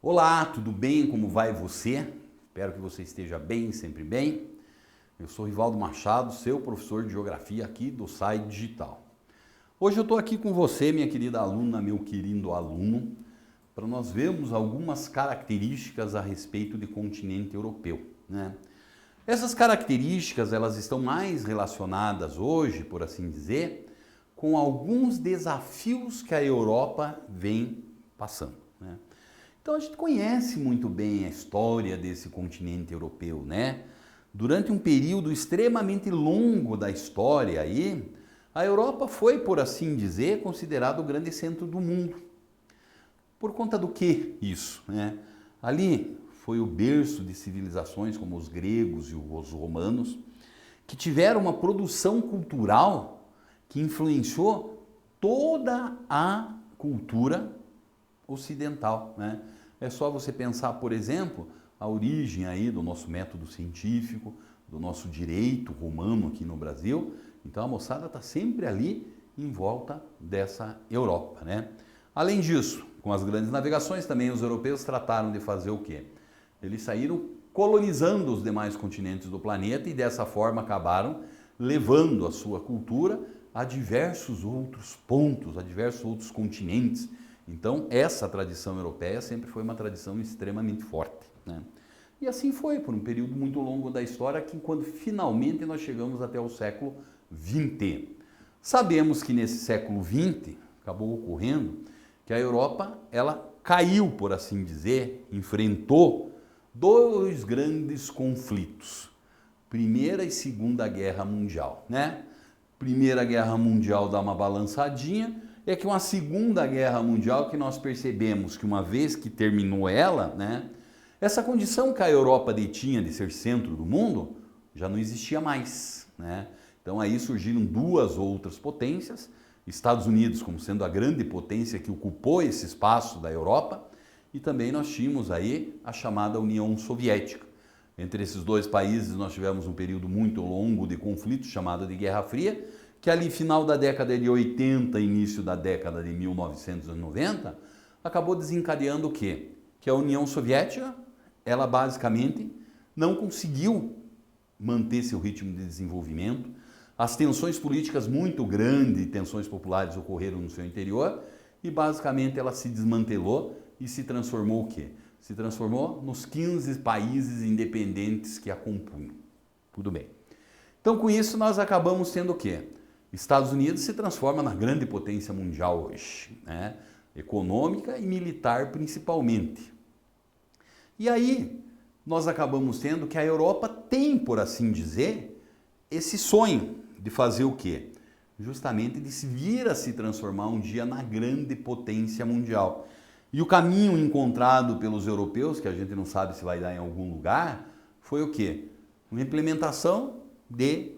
Olá, tudo bem? Como vai você? Espero que você esteja bem, sempre bem. Eu sou Rivaldo Machado, seu professor de Geografia aqui do SAI Digital. Hoje eu estou aqui com você, minha querida aluna, meu querido aluno, para nós vermos algumas características a respeito do continente europeu, né? Essas características, elas estão mais relacionadas hoje, por assim dizer, com alguns desafios que a Europa vem passando, né? Então a gente conhece muito bem a história desse continente europeu, né? Durante um período extremamente longo da história aí, a Europa foi, por assim dizer, considerado o grande centro do mundo. Por conta do que isso, né? Ali foi o berço de civilizações como os gregos e os romanos, que tiveram uma produção cultural que influenciou toda a cultura ocidental, né? É só você pensar, por exemplo, a origem aí do nosso método científico, do nosso direito romano aqui no Brasil. Então a moçada está sempre ali em volta dessa Europa, né? Além disso, com as grandes navegações também os europeus trataram de fazer o quê? Eles saíram colonizando os demais continentes do planeta e dessa forma acabaram levando a sua cultura a diversos outros pontos, a diversos outros continentes. Então, essa tradição europeia sempre foi uma tradição extremamente forte, né? E assim foi por um período muito longo da história, que quando finalmente nós chegamos até o século XX. Sabemos que nesse século XX acabou ocorrendo que a Europa, ela caiu, por assim dizer, enfrentou dois grandes conflitos. Primeira e Segunda Guerra Mundial, né? Primeira Guerra Mundial dá uma balançadinha, é que uma Segunda Guerra Mundial que nós percebemos que uma vez que terminou ela, né, essa condição que a Europa detinha de ser centro do mundo já não existia mais, né? Então aí surgiram duas outras potências, Estados Unidos como sendo a grande potência que ocupou esse espaço da Europa, e também nós tínhamos aí a chamada União Soviética. Entre esses dois países nós tivemos um período muito longo de conflito chamado de Guerra Fria, que ali final da década de 80, início da década de 1990, acabou desencadeando o quê? Que a União Soviética, ela basicamente não conseguiu manter seu ritmo de desenvolvimento, as tensões políticas muito grandes, tensões populares ocorreram no seu interior, e basicamente ela se desmantelou e se transformou o quê? Se transformou nos 15 países independentes que a compunham. Tudo bem. Então com isso nós acabamos tendo o quê? Estados Unidos se transforma na grande potência mundial hoje, né? Econômica e militar principalmente. E aí nós acabamos tendo que a Europa tem, por assim dizer, esse sonho de fazer o quê? Justamente de se vir a se transformar um dia na grande potência mundial. E o caminho encontrado pelos europeus, que a gente não sabe se vai dar em algum lugar, foi o quê? Uma implementação de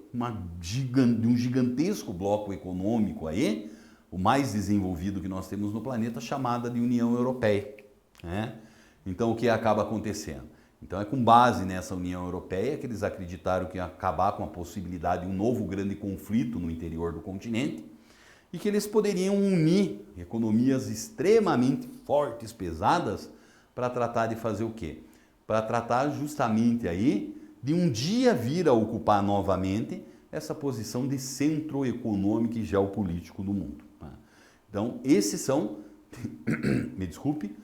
um gigantesco bloco econômico aí, o mais desenvolvido que nós temos no planeta, chamada de União Europeia, né? Então o que acaba acontecendo? Então é com base nessa União Europeia que eles acreditaram que ia acabar com a possibilidade de um novo grande conflito no interior do continente e que eles poderiam unir economias extremamente fortes, pesadas, para tratar de fazer o quê? Para tratar justamente aí de um dia vir a ocupar novamente essa posição de centro econômico e geopolítico do mundo. Então, esses são, me desculpe,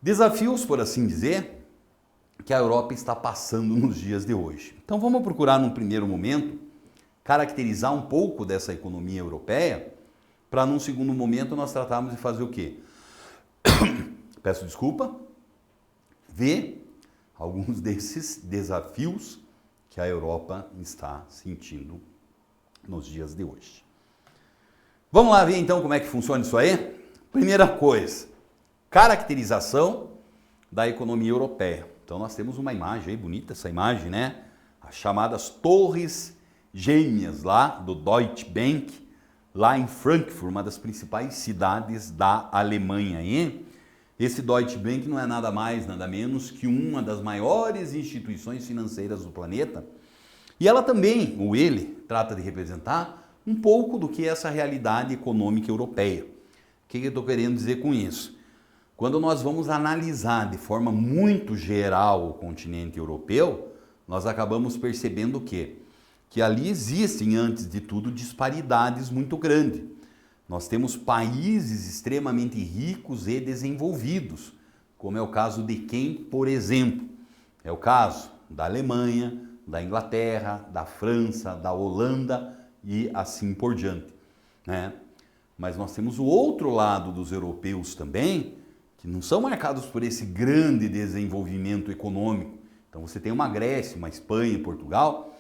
desafios, por assim dizer, que a Europa está passando nos dias de hoje. Então, vamos procurar, num primeiro momento, caracterizar um pouco dessa economia europeia, para, num segundo momento, nós tratarmos de fazer o quê? Peço desculpa, ver alguns desses desafios que a Europa está sentindo nos dias de hoje. Vamos lá ver então como é que funciona isso aí? Primeira coisa, caracterização da economia europeia. Então nós temos uma imagem aí, bonita essa imagem, né? As chamadas torres gêmeas lá do Deutsche Bank, lá em Frankfurt, uma das principais cidades da Alemanha aí. Esse Deutsche Bank não é nada mais, nada menos que uma das maiores instituições financeiras do planeta. E ela também, ou ele, trata de representar um pouco do que é essa realidade econômica europeia. O que eu estou querendo dizer com isso? Quando nós vamos analisar de forma muito geral o continente europeu, nós acabamos percebendo que ali existem, antes de tudo, disparidades muito grandes. Nós temos países extremamente ricos e desenvolvidos, como é o caso de quem, por exemplo? É o caso da Alemanha, da Inglaterra, da França, da Holanda e assim por diante, né? Mas nós temos o outro lado dos europeus também, que não são marcados por esse grande desenvolvimento econômico. Então você tem uma Grécia, uma Espanha, Portugal,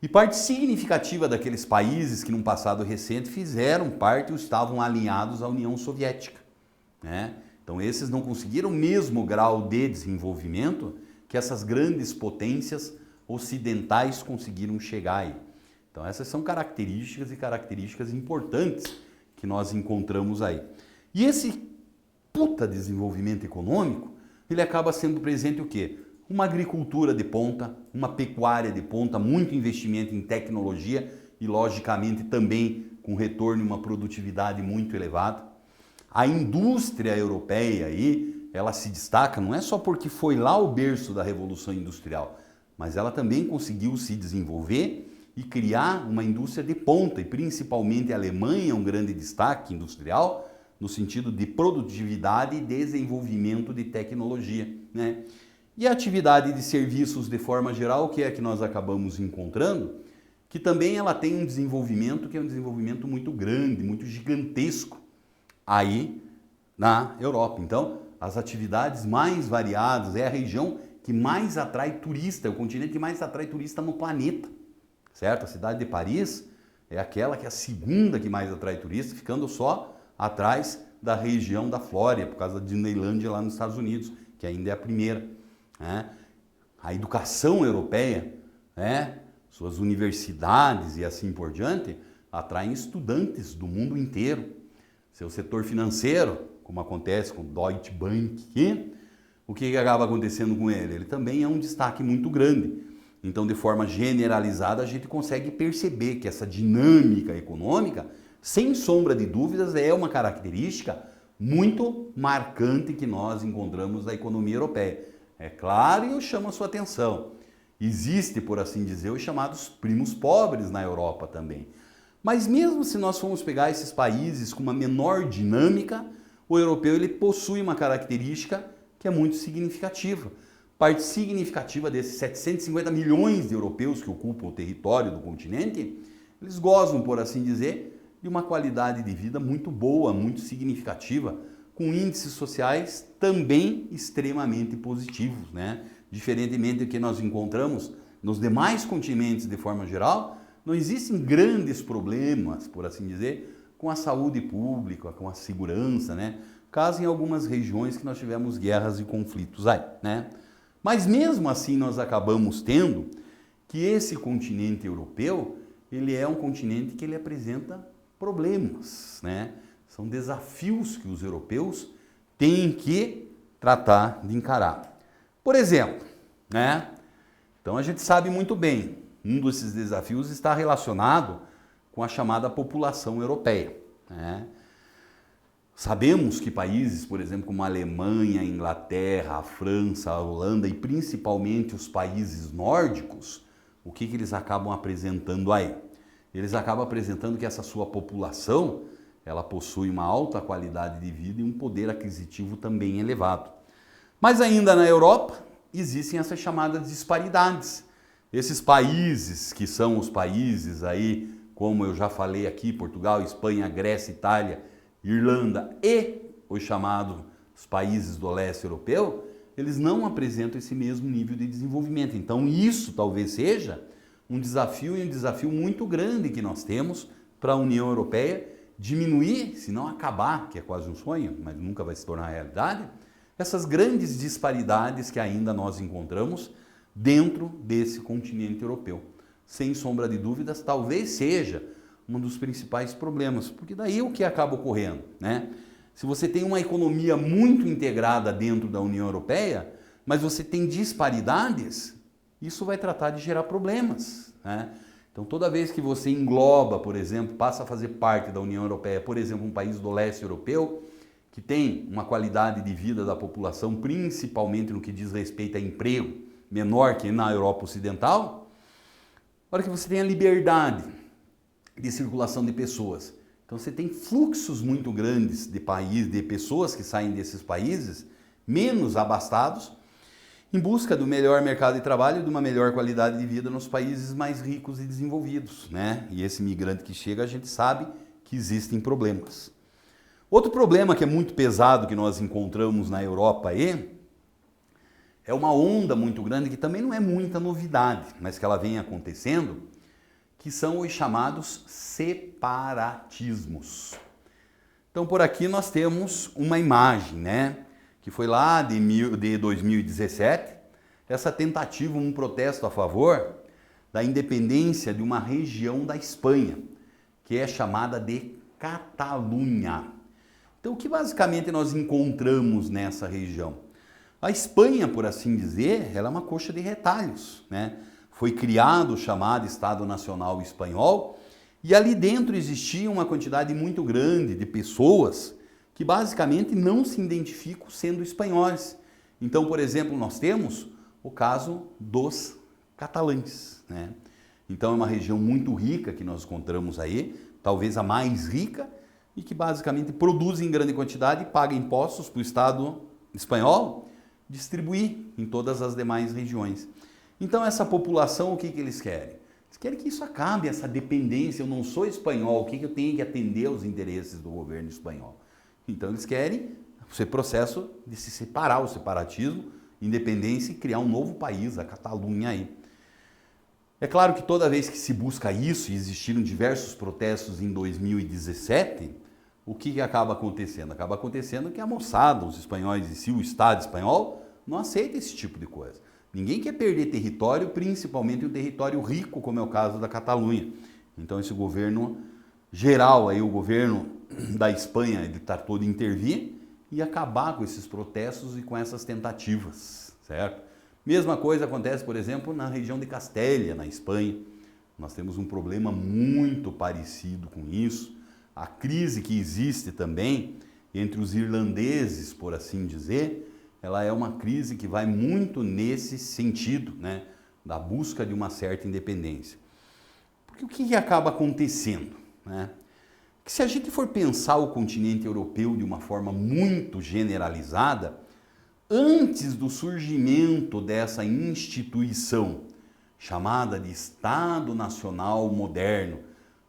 e parte significativa daqueles países que num passado recente fizeram parte ou estavam alinhados à União Soviética, né? Então esses não conseguiram o mesmo grau de desenvolvimento que essas grandes potências ocidentais conseguiram chegar aí. Então essas são características importantes que nós encontramos aí. E esse puta desenvolvimento econômico, ele acaba sendo presente o quê? Uma agricultura de ponta, uma pecuária de ponta, muito investimento em tecnologia e, logicamente, também com retorno e uma produtividade muito elevada. A indústria europeia aí, ela se destaca não é só porque foi lá o berço da Revolução Industrial, mas ela também conseguiu se desenvolver e criar uma indústria de ponta, e principalmente a Alemanha é um grande destaque industrial no sentido de produtividade e desenvolvimento de tecnologia, né? E a atividade de serviços de forma geral, que é a que nós acabamos encontrando, que também ela tem um desenvolvimento que é um desenvolvimento muito grande, muito gigantesco aí na Europa. Então, as atividades mais variadas, é a região que mais atrai turista, é o continente que mais atrai turista no planeta, certo? A cidade de Paris é aquela que é a segunda que mais atrai turista, ficando só atrás da região da Flórida, por causa da Disneylândia lá nos Estados Unidos, que ainda é a primeira. A educação europeia, suas universidades e assim por diante, atraem estudantes do mundo inteiro. Seu setor financeiro, como acontece com o Deutsche Bank, o que acaba acontecendo com ele? Ele também é um destaque muito grande. Então, de forma generalizada, a gente consegue perceber que essa dinâmica econômica, sem sombra de dúvidas, é uma característica muito marcante que nós encontramos na economia europeia. É claro, e eu chamo a sua atenção. Existe, por assim dizer, os chamados primos pobres na Europa também. Mas mesmo se nós formos pegar esses países com uma menor dinâmica, o europeu ele possui uma característica que é muito significativa. Parte significativa desses 750 milhões de europeus que ocupam o território do continente, eles gozam, por assim dizer, de uma qualidade de vida muito boa, muito significativa, com índices sociais também extremamente positivos, né? Diferentemente do que nós encontramos nos demais continentes de forma geral, não existem grandes problemas, por assim dizer, com a saúde pública, com a segurança, né? Caso em algumas regiões que nós tivemos guerras e conflitos aí, né? Mas mesmo assim nós acabamos tendo que esse continente europeu, ele é um continente que ele apresenta problemas, né? São desafios que os europeus têm que tratar de encarar. Por exemplo, né? Então a gente sabe muito bem, um desses desafios está relacionado com a chamada população europeia, né? Sabemos que países, por exemplo, como a Alemanha, a Inglaterra, a França, a Holanda e principalmente os países nórdicos, o que eles acabam apresentando aí? Eles acabam apresentando que essa sua população ela possui uma alta qualidade de vida e um poder aquisitivo também elevado. Mas ainda na Europa existem essas chamadas disparidades. Esses países que são os países aí, como eu já falei aqui, Portugal, Espanha, Grécia, Itália, Irlanda e os chamados países do leste europeu, eles não apresentam esse mesmo nível de desenvolvimento. Então isso talvez seja um desafio muito grande que nós temos para a União Europeia diminuir, se não acabar, que é quase um sonho, mas nunca vai se tornar realidade, essas grandes disparidades que ainda nós encontramos dentro desse continente europeu. Sem sombra de dúvidas, talvez seja um dos principais problemas, porque daí o que acaba ocorrendo, né? Se você tem uma economia muito integrada dentro da União Europeia, mas você tem disparidades, isso vai tratar de gerar problemas, né? Então, toda vez que você engloba, por exemplo, passa a fazer parte da União Europeia, por exemplo, um país do leste europeu, que tem uma qualidade de vida da população, principalmente no que diz respeito a emprego, menor que na Europa Ocidental, olha que você tem a liberdade de circulação de pessoas. Então você tem fluxos muito grandes de pessoas que saem desses países menos abastados em busca do melhor mercado de trabalho e de uma melhor qualidade de vida nos países mais ricos e desenvolvidos, né? E esse migrante que chega, a gente sabe que existem problemas. Outro problema que é muito pesado que nós encontramos na Europa aí é uma onda muito grande que também não é muita novidade, mas que ela vem acontecendo, que são os chamados separatismos. Então por aqui nós temos uma imagem, né? Que foi lá de 2017, essa tentativa, um protesto a favor da independência de uma região da Espanha, que é chamada de Catalunha. Então o que basicamente nós encontramos nessa região? A Espanha, por assim dizer, ela é uma coxa de retalhos, né? Foi criado o chamado Estado Nacional Espanhol e ali dentro existia uma quantidade muito grande de pessoas que basicamente não se identificam sendo espanhóis. Então, por exemplo, nós temos o caso dos catalães, né? Então é uma região muito rica que nós encontramos aí, talvez a mais rica, e que basicamente produz em grande quantidade e paga impostos para o Estado espanhol distribuir em todas as demais regiões. Então essa população, o que eles querem? Eles querem que isso acabe, essa dependência. Eu não sou espanhol, o que eu tenho que atender aos interesses do governo espanhol? Então eles querem esse processo de se separar, o separatismo, independência e criar um novo país, a Catalunha aí. É claro que toda vez que se busca isso, e existiram diversos protestos em 2017, o que acaba acontecendo? Acaba acontecendo que a moçada, os espanhóis em si, o Estado espanhol, não aceita esse tipo de coisa. Ninguém quer perder território, principalmente um território rico, como é o caso da Catalunha. Então esse governo geral, aí, o governo da Espanha, ele tratou de intervir e acabar com esses protestos e com essas tentativas, certo? Mesma coisa acontece, por exemplo, na região de Castélia, na Espanha. Nós temos um problema muito parecido com isso. A crise que existe também entre os irlandeses, por assim dizer, ela é uma crise que vai muito nesse sentido, né, da busca de uma certa independência. Porque o que acaba acontecendo, né? Que se a gente for pensar o continente europeu de uma forma muito generalizada, antes do surgimento dessa instituição chamada de Estado Nacional Moderno,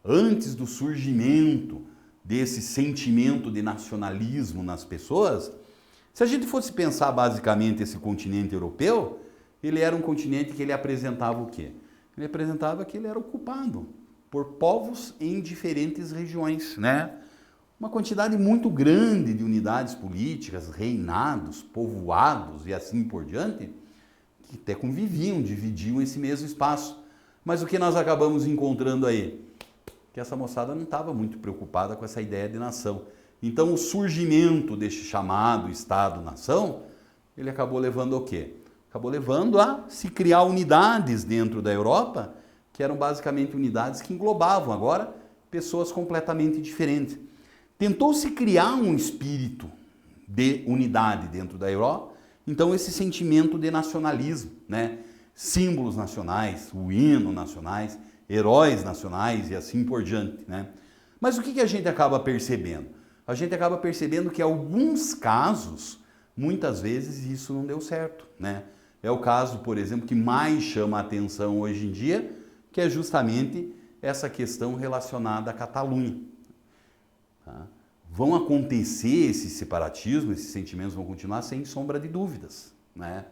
antes do surgimento desse sentimento de nacionalismo nas pessoas, se a gente fosse pensar basicamente esse continente europeu, ele era um continente que ele apresentava o quê? Ele apresentava que ele era ocupado por povos em diferentes regiões, né? Uma quantidade muito grande de unidades políticas, reinados, povoados e assim por diante, que até conviviam, dividiam esse mesmo espaço. Mas o que nós acabamos encontrando aí? Que essa moçada não estava muito preocupada com essa ideia de nação. Então o surgimento deste chamado Estado-nação, ele acabou levando ao quê? Acabou levando a se criar unidades dentro da Europa, que eram basicamente unidades que englobavam agora pessoas completamente diferentes. Tentou-se criar um espírito de unidade dentro da Europa, então esse sentimento de nacionalismo, né? Símbolos nacionais, o hino nacionais, heróis nacionais e assim por diante, né? Mas o que a gente acaba percebendo? A gente acaba percebendo que em alguns casos, muitas vezes isso não deu certo, né? É o caso, por exemplo, que mais chama a atenção hoje em dia, que é justamente essa questão relacionada à Catalunha. Tá? Vão acontecer esses separatismos, esses sentimentos vão continuar sem sombra de dúvidas, né?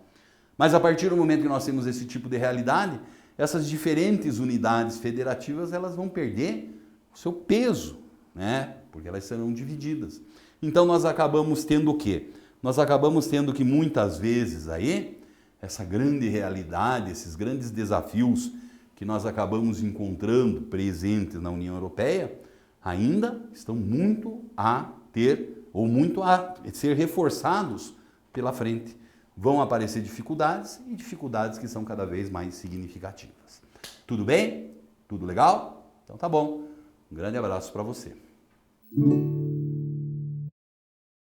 Mas a partir do momento que nós temos esse tipo de realidade, essas diferentes unidades federativas elas vão perder o seu peso, né? Porque elas serão divididas. Então nós acabamos tendo o quê? Nós acabamos tendo que muitas vezes aí, essa grande realidade, esses grandes desafios que nós acabamos encontrando presentes na União Europeia, ainda estão muito a ter, ou muito a ser reforçados pela frente. Vão aparecer dificuldades, e dificuldades que são cada vez mais significativas. Tudo bem? Tudo legal? Então tá bom. Um grande abraço para você.